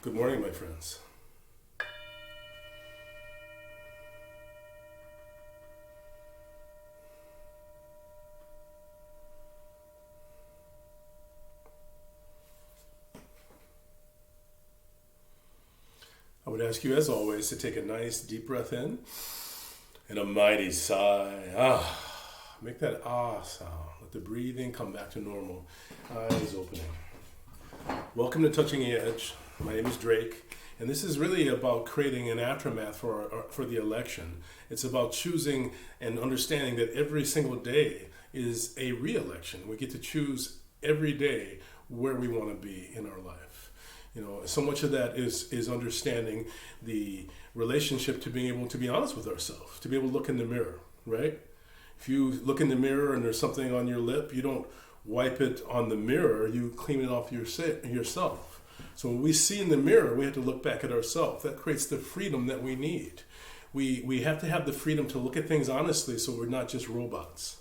Good morning, my friends. I would ask you, as always, to take a nice deep breath in and a mighty sigh. Make that sound. Let the breathing come back to normal. Eyes opening. Welcome to Touching the Edge. My name is Drake, and this is really about creating an aftermath for the election. It's about choosing and understanding that every single day is a re-election. We get to choose every day where we want to be in our life. You know, so much of that is understanding the relationship to being able to be honest with ourselves, to be able to look in the mirror, right? If you look in the mirror and there's something on your lip, you don't wipe it on the mirror, you clean it off yourself. So when we see in the mirror, we have to look back at ourselves. That creates the freedom that we need. We have to have the freedom to look at things honestly so we're not just robots.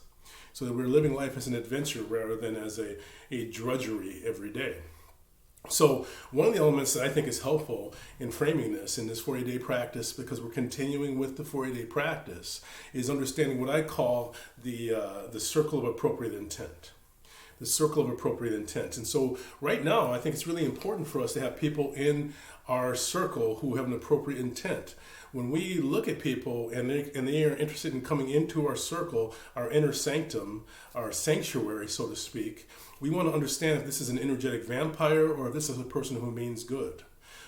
So that we're living life as an adventure rather than as a drudgery every day. So one of the elements that I think is helpful in framing this in this 40-day practice, because we're continuing with the 40-day practice, is understanding what I call the circle of appropriate intent. The circle of appropriate intent. And so right now, I think it's really important for us to have people in our circle who have an appropriate intent. When we look at people and they are interested in coming into our circle, our inner sanctum, our sanctuary, so to speak, we want to understand if this is an energetic vampire or if this is a person who means good.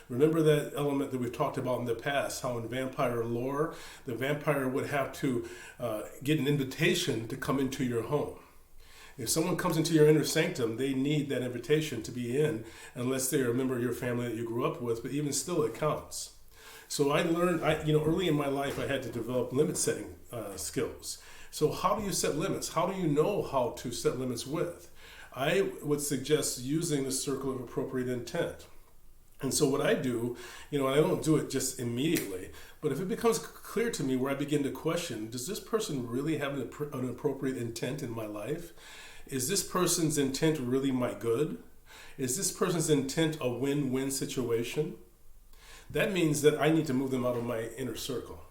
Remember that element that we've talked about in the past, how in vampire lore, the vampire would have to get an invitation to come into your home. If someone comes into your inner sanctum, they need that invitation to be in, unless they're a member of your family that you grew up with, but even still it counts. So I learned, early in my life, I had to develop limit setting skills. So how do you set limits? How do you know how to set limits with? I would suggest using the circle of appropriate intent. And so what I do, I don't do it just immediately, but if it becomes clear to me where I begin to question, does this person really have an appropriate intent in my life? Is this person's intent really my good? Is this person's intent a win-win situation? That means that I need to move them out of my inner circle.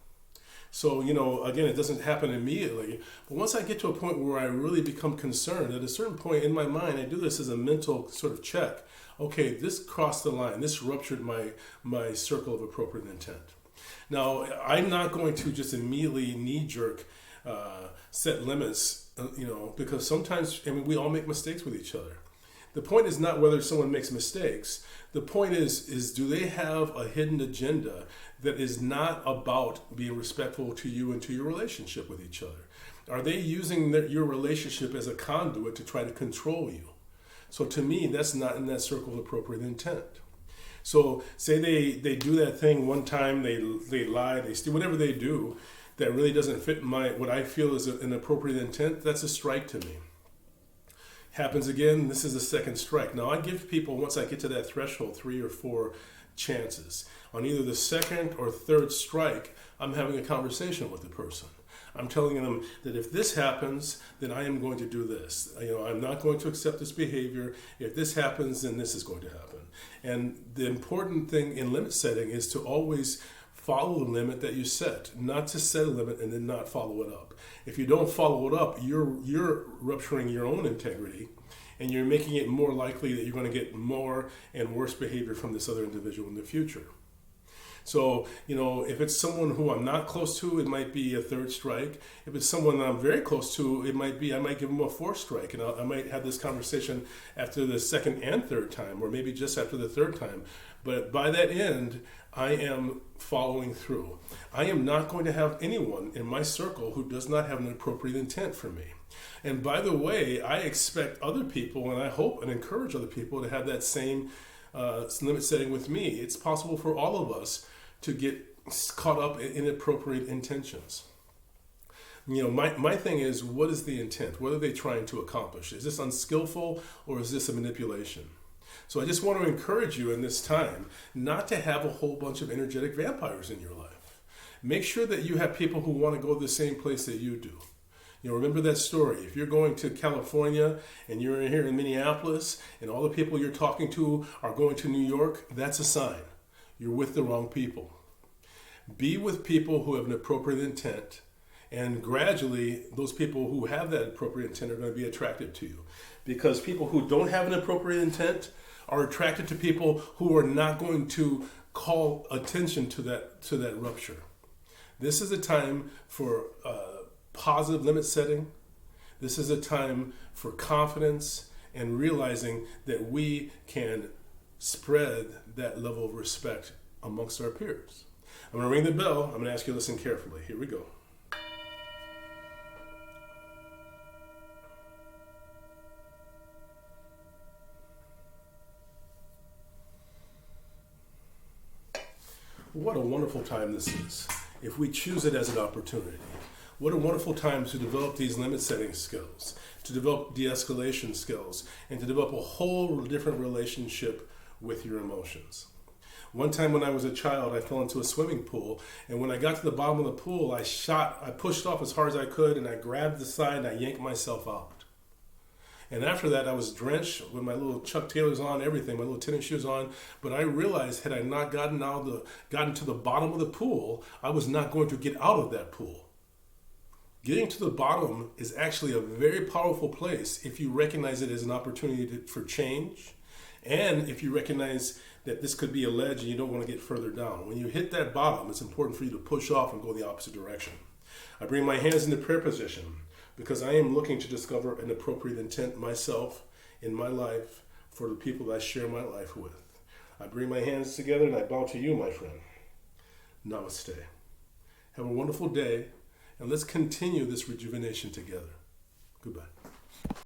So, again, it doesn't happen immediately, but once I get to a point where I really become concerned, at a certain point in my mind, I do this as a mental sort of check. Okay, this crossed the line. This ruptured my circle of appropriate intent. Now, I'm not going to just immediately knee-jerk set limits, because sometimes, we all make mistakes with each other. The point is not whether someone makes mistakes. The point is do they have a hidden agenda that is not about being respectful to you and to your relationship with each other? Are they using your relationship as a conduit to try to control you? So to me, that's not in that circle of appropriate intent. So say they do that thing one time, they lie, they steal, whatever they do that really doesn't fit what I feel is an appropriate intent, that's a strike to me. Happens again, this is a second strike. Now I give people, once I get to that threshold, 3 or 4 chances. On either the second or third strike, I'm having a conversation with the person. I'm telling them that if this happens, then I am going to do this. I'm not going to accept this behavior. If this happens, then this is going to happen. And the important thing in limit setting is to always follow the limit that you set, not to set a limit and then not follow it up. If you don't follow it up, you're rupturing your own integrity, and you're making it more likely that you're going to get more and worse behavior from this other individual in the future. So, if it's someone who I'm not close to, it might be a third strike. If it's someone that I'm very close to, I might give them a fourth strike. And I might have this conversation after the second and third time, or maybe just after the third time. But by that end, I am following through. I am not going to have anyone in my circle who does not have an appropriate intent for me. And by the way, I expect other people, and I hope and encourage other people to have that same limit setting with me. It's possible for all of us to get caught up in inappropriate intentions. My thing is, what is the intent? What are they trying to accomplish? Is this unskillful or is this a manipulation? So I just want to encourage you in this time not to have a whole bunch of energetic vampires in your life. Make sure that you have people who want to go to the same place that you do. Remember that story. If you're going to California and you're here in Minneapolis and all the people you're talking to are going to New York, that's a sign. You're with the wrong people. Be with people who have an appropriate intent, and gradually those people who have that appropriate intent are going to be attracted to you. Because people who don't have an appropriate intent are attracted to people who are not going to call attention to that rupture. This is a time for positive limit setting. This is a time for confidence and realizing that we can spread that level of respect amongst our peers. I'm going to ring the bell. I'm going to ask you to listen carefully. Here we go. What a wonderful time this is, if we choose it as an opportunity. What a wonderful time to develop these limit setting skills, to develop de-escalation skills, and to develop a whole different relationship with your emotions. One time when I was a child, I fell into a swimming pool, and when I got to the bottom of the pool, I pushed off as hard as I could, and I grabbed the side and I yanked myself out. And after that, I was drenched with my little Chuck Taylors on, everything, my little tennis shoes on. But I realized, had I not gotten to the bottom of the pool, I was not going to get out of that pool. Getting to the bottom is actually a very powerful place if you recognize it as an opportunity for change, and if you recognize that this could be a ledge and you don't want to get further down. When you hit that bottom, it's important for you to push off and go the opposite direction. I bring my hands into prayer position because I am looking to discover an appropriate intent myself in my life for the people that I share my life with. I bring my hands together and I bow to you, my friend. Namaste. Have a wonderful day, and let's continue this rejuvenation together. Goodbye.